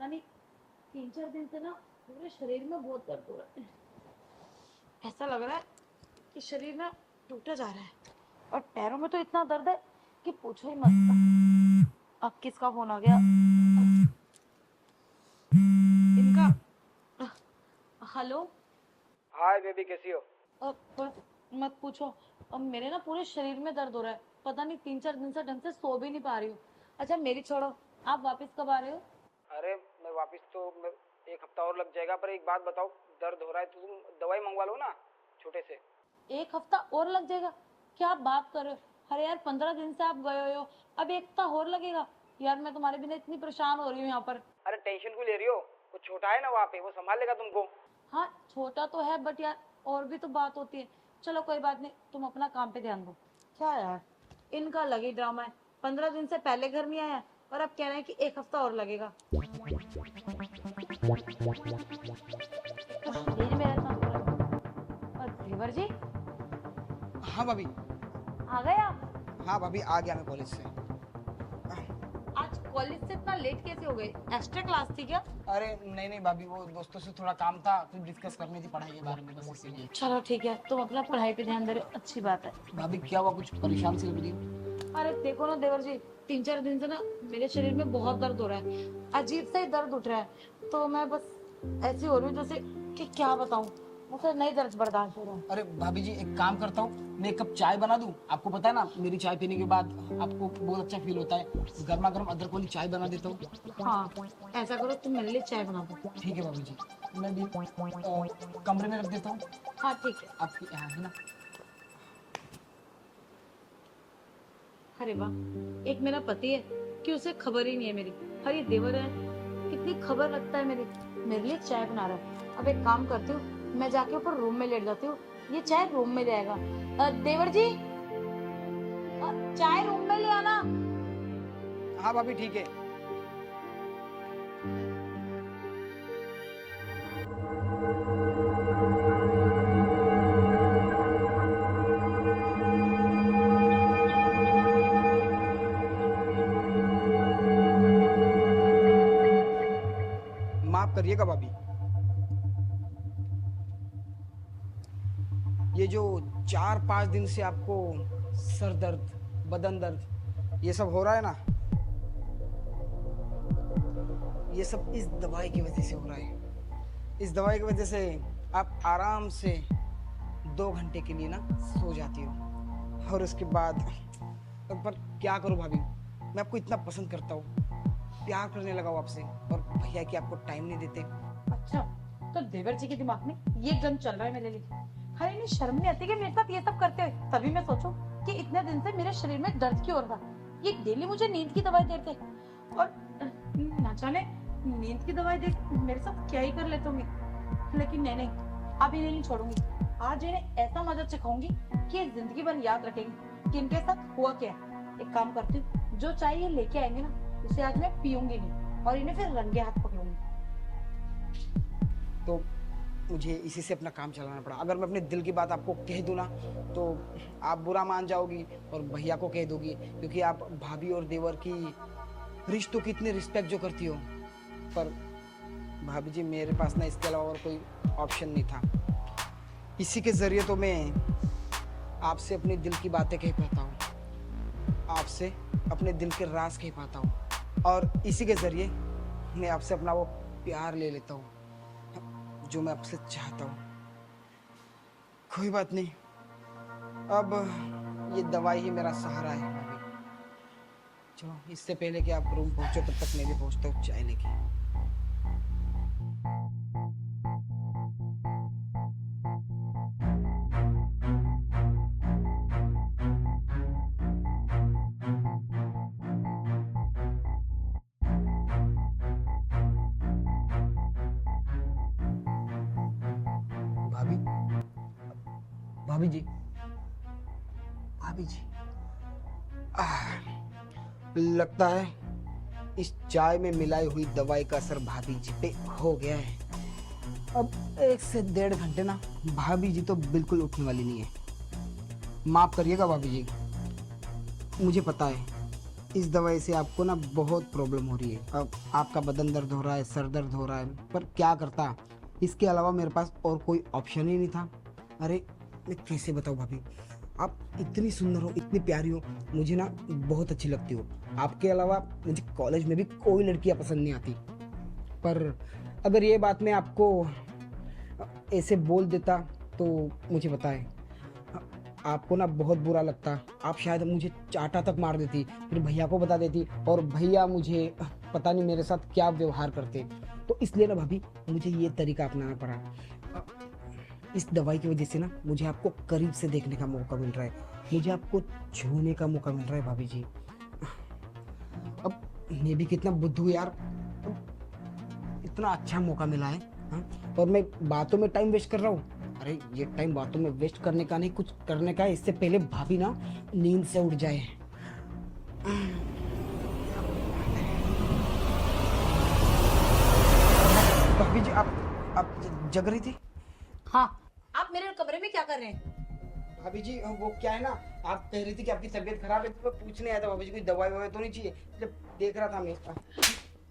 नहीं 3-4 दिन से ना पूरे शरीर में बहुत दर्द हो रहा है। ऐसा लग रहा है कि शरीर ना टूटा जा रहा है और पैरों में तो इतना दर्द है कि पूछो ही मत। अब किसका फोन आ गया? इनका। हेलो। हाय बेबी, कैसी हो? बस मत पूछो। अब मेरे ना पूरे शरीर में दर्द हो रहा है। पता नहीं 3-4 दिन से ढंग से सो भी नहीं पा रही हूँ। अच्छा मेरी छोड़ो, आप वापस कब आ रहे हो? अरे मैं वापस तो एक हफ्ता और लग जाएगा, पर एक बात बताओ, दर्द हो रहा है तो तुम दवाई मंगवा लो ना, छोटे से। 1 हफ्ता और लग जाएगा? क्या आप बात कर रहे हो? अरे यार 15 दिन से आप गए हुए हो, अब 1 हफ्ता और लगेगा? यार मैं तुम्हारे बिना इतनी परेशान हो रही हूँ यहाँ पर। अरे टेंशन क्यों ले रही हो? वो छोटा है ना वहाँ पे, वो संभाल लेगा तुमको। हाँ छोटा तो है बट यार और भी तो बात होती है। चलो कोई बात नहीं, तुम अपना काम पे ध्यान दो। क्या यार, इनका लगी ड्रामा है। 15 दिन से पहले घर नहीं आया और अब कह रहे हैं कि 1 हफ्ता और लगेगा। शरीर में ऐसा हो रहा है। और देवर जी हाँ भाभी। आ गए आप? हाँ भाभी, आ गया मैं कॉलेज से। आज कॉलेज से इतना लेट कैसे हो गए? एक्स्ट्रा क्लास थी क्या? अरे नहीं नहीं भाभी, वो दोस्तों से थोड़ा काम था तो डिस्कस करनी थी पढ़ाई के बारे में, बस इसीलिए। चलो ठीक है, तुम अपना पढ़ाई पे ध्यान दे रहे हो, अच्छी बात है। भाभी क्या हुआ, कुछ परेशान से लग रही? अरे देखो ना देवर जी, 3-4 दिन से ना मेरे शरीर में बहुत दर्द हो रहा है। अजीब सा ही दर्द उठ रहा है, तो मैं बस ऐसी हो रही हूँ जैसे कि क्या बताऊँ, मुझे नहीं दर्द बर्दाश्त हो रहा है। अरे भाभी जी, एक काम करता हूँ, मैं एक कप चाय बना दूँ? आपको पता है ना, मेरी चाय पीने के बाद आपको बहुत अच्छा फील होता है। गर्मा गर्म अदरक वाली चाय बना देता हूँ। हाँ ऐसा करो, तुम मेरे लिए चाय बना दो। ठीक है भाभी जी, मैं भी कमरे में रख देता हूँ। हाँ ठीक है। आपकी यहाँ है ना? अरे वाह, एक मेरा पति है कि उसे खबर ही नहीं है मेरी। अरे ये देवर है, कितनी खबर रखता है मेरी, मेरे लिए चाय बना रहा है। अब एक काम करती हूँ, मैं जाके ऊपर रूम में लेट जाती हूँ, ये चाय रूम में ले आएगा। देवर जी, चाय रूम में ले आना। हाँ भाभी ठीक है। माफ करिएगा भाभी, ये जो 4-5 दिन से आपको सर दर्द, बदन दर्द, ये सब हो रहा है ना, ये सब इस दवाई की वजह से हो रहा है। इस दवाई की वजह से आप आराम से 2 घंटे के लिए ना सो जाती हो, और उसके बाद पर क्या करूं भाभी, मैं आपको इतना पसंद करता हूँ, प्यार करने लगा हूं आपसे, और भैया कि आपको टाइम नहीं देते। अच्छा, तो देवर जी के दिमाग में ये गन चल रहा है मेरे लिए। अरे इन्हें शर्म नहीं आती कि मेरे साथ ये सब करते हुए? तभी मैं सोचूं कि इतने दिन से मेरे शरीर में दर्द क्यों हो रहा था। ये डेली मुझे नींद की दवाई देते और ना जाने नींद की दवाई दे मेरे साथ क्या ही कर लेते होंगे। लेकिन नहीं नहीं, अब इन्हें नहीं छोड़ूंगी। आज इन्हें ऐसा मजा सिखाऊंगी कि ये जिंदगी भर याद रखेंगे कि इनके साथ हुआ क्या है। एक काम करती हूँ, जो चाय ये लेके आएंगे ना उसे आज मैं पीऊंगी नहीं और इन्हें फिर रंगे हाथ पकड़ूंगी। तो मुझे इसी से अपना काम चलाना पड़ा। अगर मैं अपने दिल की बात आपको कह दूं ना, तो आप बुरा मान जाओगी और भैया को कह दोगी, क्योंकि आप भाभी और देवर की रिश्तों की इतनी रिस्पेक्ट जो करती हो। पर भाभी जी, मेरे पास ना इसके अलावा और कोई ऑप्शन नहीं था। इसी के जरिए तो मैं आपसे अपने दिल की बातें कह पाता हूँ, आपसे अपने दिल के राज कह पाता हूँ, और इसी के जरिए मैं आपसे अपना वो प्यार ले लेता हूँ जो मैं आपसे चाहता हूँ। कोई बात नहीं, अब ये दवाई ही मेरा सहारा है भाभी। चलो, इससे पहले कि आप रूम पहुंचो तब तक मैं भी पहुंचता हूँ चाय लेके। भाभी, भाभी जी, भाभी जी, लगता है इस चाय में मिलाई हुई दवाई का असर भाभी जी पे हो गया है। अब 1 से 1.5 घंटे ना भाभी जी तो बिल्कुल उठने वाली नहीं है। माफ करिएगा भाभी जी, मुझे पता है इस दवाई से आपको ना बहुत प्रॉब्लम हो रही है। अब आपका बदन दर्द हो रहा है, सर दर्द हो रहा है, पर क्या करता, इसके अलावा मेरे पास और कोई ऑप्शन ही नहीं था। अरे मैं कैसे बताऊँ भाभी, आप इतनी सुंदर हो, इतनी प्यारी हो, मुझे ना बहुत अच्छी लगती हो। आपके अलावा मुझे कॉलेज में भी कोई लड़कियां पसंद नहीं आती। पर अगर ये बात मैं आपको ऐसे बोल देता तो मुझे बताएं, आपको ना बहुत बुरा लगता, आप शायद मुझे चाटा तक मार देती, फिर भैया को बता देती और भैया मुझे पता नहीं मेरे साथ क्या व्यवहार करते। तो इसलिए ना भाभी मुझे ये तरीका अपनाना पड़ा। इस दवाई की वजह से ना मुझे आपको करीब से देखने का मौका मिल रहा है, मुझे आपको छूने का मौका मिल रहा है भाभी जी। अब मैं भी कितना बुद्धू यार, अब इतना अच्छा मौका मिला है, हाँ? और मैं बातों में टाइम वेस्ट कर रहा हूँ। अरे ये टाइम बातों में वेस्ट करने का नहीं, कुछ करने का है, इससे पहले भाभी ना नींद से उठ जाए। भाभी जी आप जग रही थी? हाँ, आप मेरे कमरे में क्या कर रहे हैं? भाभी जी वो क्या है ना, आप कह रही थी कि आपकी तबीयत खराब है, तो मैं पूछने आया था भाभी जी कोई दवाई ववाई तो नहीं चाहिए, जब देख रहा था मैं।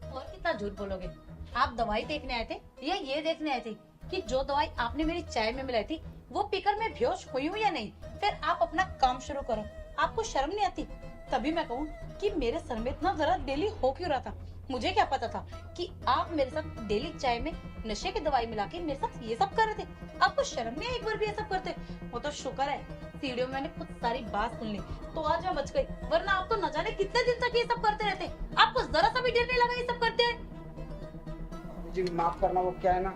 और कितना झूठ बोलोगे? आप दवाई देखने आए थे या ये देखने आए थे कि जो दवाई आपने मेरी चाय में मिलाई थी वो पीकर मैं बेहोश हुई हूँ या नहीं? फिर आप अपना काम शुरू करो। आपको शर्म नहीं आती? तभी मैं कहूँ कि मेरे सर में इतना जरा डेली हो क्यों रहा था। मुझे क्या पता था कि आप मेरे साथ डेली चाय में नशे की दवाई मिला के मेरे साथ ये सब कर रहे थे। आपको शर्म नहीं आई एक बार भी ये सब करते? वो तो शुक्र है सीढ़ियों में मैंने खुद सारी बात सुन ली तो आज मैं बच गई, वरना आप तो न जाने कितने दिन तक ये सब करते रहते। आपको जरा सा भी डर नहीं लगा ये सब करते हुए? जी माफ करना, वो क्या है ना,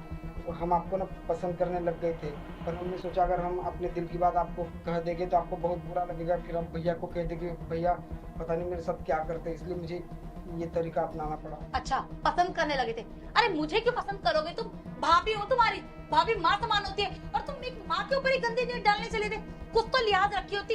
वो हम आपको ना पसंद करने लग गए थे, पर हमने सोचा अगर हम अपने दिल की बात आपको कह देंगे तो आपको बहुत बुरा लगेगा, फिर हम भैया को कह देंगे भैया पता नहीं मेरे साथ क्या करते, इसलिए मुझे ये तरीका अपनाना पड़ा। अच्छा, पसंद करने लगे थे? अरे मुझे क्यों पसंद करोगे? तुम भाभी हो, तुम्हारी भाभी माँ समान होती है और तुम एक माँ के ऊपर ही गंदे नीर डालने चले थे। कुछ तो लिहाज रखी होती।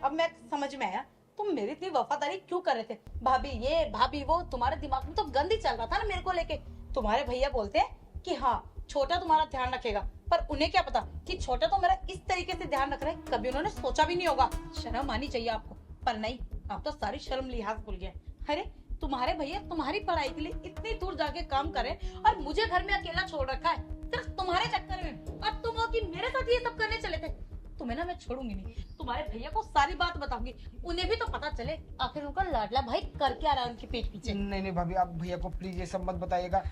अब मैं समझ में आया तुम मेरी इतनी वफादारी क्यों कर रहे थे। भाभी ये भाभी वो, तुम्हारे दिमाग में तो गंद ही चल रहा था ना मेरे को लेके। तुम्हारे भैया बोलते हैं कि हाँ छोटा तुम्हारा ध्यान रखेगा, पर उन्हें क्या पता कि छोटा तो मेरा इस तरीके से ध्यान रख रहा है, कभी उन्होंने सोचा भी नहीं होगा। शर्म आनी चाहिए आपको, पर नहीं, आप तो सारी शर्म लिहाज भूल गए। अरे तुम्हारे भैया तुम्हारी पढ़ाई के लिए इतनी दूर जाके काम करे और मुझे घर में अकेला छोड़ रखा है सिर्फ तुम्हारे चक्कर में, और तुम हो कि मेरे साथ ये सब करने चले थे। तुम्हें ना मैं छोड़ूंगी नहीं, तुम्हारे भैया को सारी बात बताऊंगी, उन्हें भी तो पता चले आखिर उनका लाडला भाई कर क्या रहा है उनके पीठ पीछे। नहीं नहीं भाभी, आप भैया को प्लीज ये सब मत बताइएगा,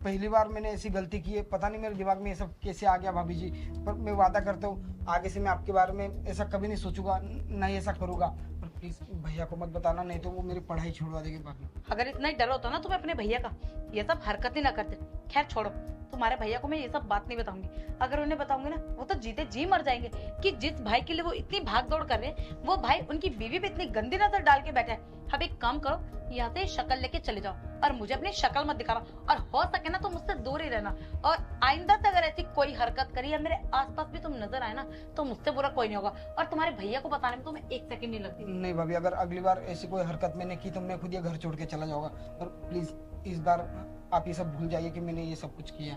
पहली बार मैंने ऐसी गलती की है, पता नहीं मेरे दिमाग में ये सब कैसे आ गया भाभी जी। पर मैं वादा करता हूँ आगे से मैं आपके बारे में ऐसा कभी नहीं सोचूंगा, नहीं ऐसा करूंगा। पर प्लीज भैया को मत बताना, नहीं तो वो मेरी पढ़ाई छुड़वा देंगे भाभी। अगर इतना ही डर होता ना तुम्हें अपने भैया का, ये सब हरकतें ना करते। खैर छोड़ो, तुम्हारे भैया को मैं ये सब बात नहीं बताऊंगी। अगर उन्हें बताऊंगी ना वो तो जीते जी मर जाएंगे कि जिस भाई के लिए वो इतनी भाग दौड़ कर रहे हैं वो भाई उनकी बीवी पे इतनी गंदी नजर डाल के बैठा है। अब एक काम करो, यहाँ से शक्ल लेके चले जाओ और मुझे अपनी शक्ल मत दिखाना, और हो सके ना तो मुझसे दूर ही रहना। और आइंदा से अगर ऐसी कोई हरकत करी या मेरे आसपास भी तुम नजर आए ना तो मुझसे बुरा कोई नहीं होगा, और तुम्हारे भैया को बताने में तुम्हें एक सेकंड नहीं लगती। नहीं भाभी, अगर अगली बार ऐसी कोई हरकत मैंने की तो मैं खुद ये घर छोड़ के चला जाऊंगा। और प्लीज इस बार आप ये सब भूल जाइए कि मैंने ये सब कुछ किया।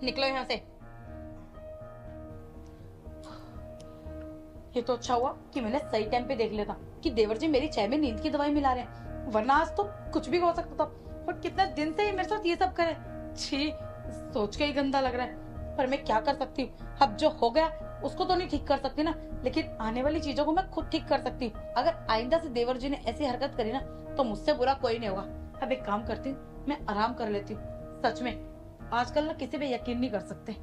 निकलो यहाँ से। ये तो अच्छा हुआ कि मैंने सही टाइम पे देख लिया था कि देवर जी मेरी चाय में नींद की दवाई मिला रहे हैं, वरना आज तो कुछ भी हो सकता था। और कितने दिन से ये मेरे साथ ये सब करे, छी, सोच के ही गंदा लग रहा है। पर मैं क्या कर सकती हूँ, अब जो हो गया उसको तो नहीं ठीक कर सकती ना, लेकिन आने वाली चीजों को मैं खुद ठीक कर सकती हूँ। अगर आइंदा से देवर जी ने ऐसी हरकत करी ना तो मुझसे बुरा कोई नहीं होगा। अब एक काम करती हूँ, मैं आराम कर लेती हूँ। सच में आजकल ना किसी पे यकीन नहीं कर सकते।